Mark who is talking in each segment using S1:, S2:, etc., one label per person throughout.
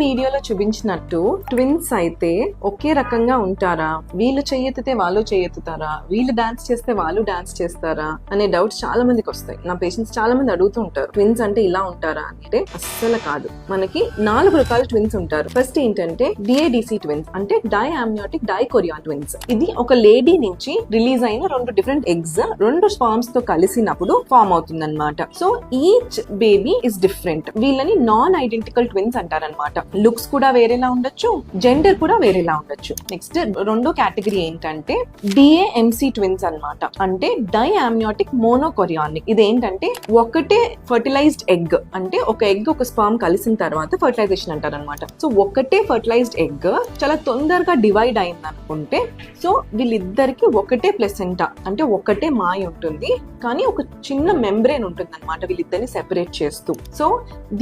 S1: వీడియోలో చూపించినట్టు ట్విన్స్ అయితే ఒకే రకంగా ఉంటారా, వీళ్ళు చెయ్యెత్తితే వాళ్ళు చెయ్యెత్తుతారా, వీళ్ళు డాన్స్ చేస్తే వాళ్ళు డాన్స్ చేస్తారా అనే డౌట్స్ చాలా మందికి వస్తాయి. నా పేషెంట్స్ చాలా మంది అడుగుతూ ఉంటారు, ట్విన్స్ అంటే ఇలా ఉంటారా అంటే. అస్సలు కాదు. మనకి 4 రకాల ట్విన్స్ ఉంటారు. ఫస్ట్ ఏంటంటే డిఏడిసి ట్విన్స్, అంటే డై అమ్నియోటిక్ డైకోరియాన్ ట్విన్స్. ఇది ఒక లేడీ నుంచి రిలీజ్ అయిన 2 డిఫరెంట్ ఎగ్స్ 2 స్పామ్స్ తో కలిసినప్పుడు ఫామ్ అవుతుంది అనమాట. So each baby is different. వీళ్ళని నాన్ ఐడెంటికల్ ట్విన్స్ అంటారనమాట. లుక్స్ కూడా వేరేలా ఉండొచ్చు, జెండర్ కూడా వేరేలా ఉండొచ్చు. నెక్స్ట్ 2 కేటగిరీ ఏంటంటే డిఏఎంసి ట్విన్స్ అన్నమాట, అంటే డై అమ్నియోటిక్ మోనోకొరియానిక్. ఇదేంటంటే ఒకటే ఫర్టిలైజ్డ్ ఎగ్, అంటే ఒక ఎగ్ ఒక స్పర్మ్ కలిసిన తర్వాత ఫర్టిలైజేషన్ అంటారనమాట. సో ఒకటే ఫర్టిలైజ్డ్ ఎగ్ చాలా తొందరగా డివైడ్ అయింది అనుకుంటే, సో వీళ్ళిద్దరికి ఒకటే ప్లెసెంటా అంటే ఒకటే మాయ ఉంటుంది, కానీ ఒక చిన్న మెంబ్రేన్ ఉంటుంది అనమాట వీళ్ళిద్దరిని సెపరేట్ చేస్తూ. So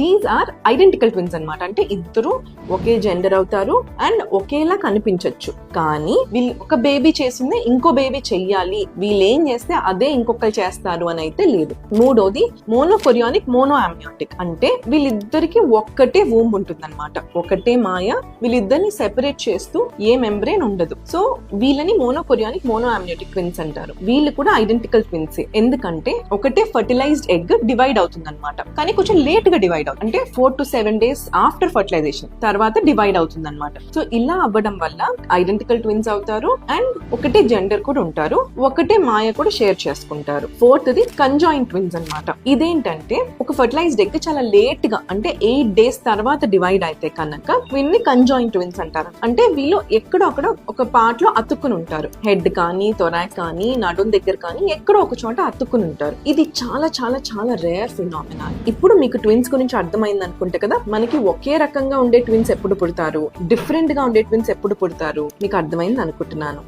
S1: these are identical twins అనమాట. అంటే ఇద్దరు ఒకే జెండర్ అవుతారు అండ్ ఒకేలా కనిపించవచ్చు, కానీ వీళ్ళు ఒక బేబీ చేసిందే ఇంకో బేబీ చెయ్యాలి, వీళ్ళు ఏం చేస్తే అదే ఇంకొకరు చేస్తారు అని అయితే లేదు. మూడోది మోనోకొరియానిక్ మోనో అమ్నియోటిక్, అంటే వీళ్ళిద్దరికి ఒక్కటే వూంబ్ ఉంటుంది అనమాట, ఒకటే మాయ, వీళ్ళిద్దరిని సెపరేట్ చేస్తూ ఏ మెంబ్రేన్ ఉండదు. సో వీళ్ళని మోనోకొరియానిక్ మోనో అమ్నియోటిక్ ట్విన్స్ అంటారు. వీళ్ళు కూడా ఐడెంటికల్ ట్విన్స్, ఎందుకంటే ఒకటే ఫర్టిలైజ్డ్ ఎగ్ డివైడ్ అవుతుంది అనమాట, కానీ కొంచెం లేట్ గా డివైడ్ అవుతుంది, అంటే 4 to 7 days ఆఫ్టర్ ఫర్టిలైజేషన్ తర్వాత డివైడ్ అవుతుంది అనమాట. సో ఇలా అవ్వడం వల్ల ఐడెంటికల్ ట్విన్స్ అవుతారు అండ్ ఒకటే జెండర్ కూడా ఉంటారు, ఒకటే మాయ కూడా షేర్ చేసుకుంటారు. 4th కంజాయింట్ ట్విన్స్ అనమాట. ఇదేంటంటే ఒక ఫర్టిలైజ్డ్ ఎగ్ చాలా లేట్ గా, అంటే 8 days తర్వాత డివైడ్ అయితే కనుక వీళ్ళని కంజాయింట్ ట్విన్స్ అంటారు. అంటే వీళ్ళు ఎక్కడో అక్కడ ఒక పార్ట్ లో అతుక్కుని ఉంటారు, హెడ్ కానీ థొరాక్స్ కానీ నడుం దగ్గర కానీ ఎక్కడో ఒక చోట అతుక్కుని ఉంటారు. ఇది చాలా చాలా చాలా రేర్ ఫినామినా. ఇప్పుడు మీకు ట్విన్స్ గురించి అర్థమైంది అనుకుంటే కదా, మనకి ఒకే రకంగా ఉండే ట్విన్స్ ఎప్పుడు పుడతారు, డిఫరెంట్ గా ఉండే ట్విన్స్ ఎప్పుడు పుడతారు, మీకు అర్థమైంది అనుకుంటున్నాను.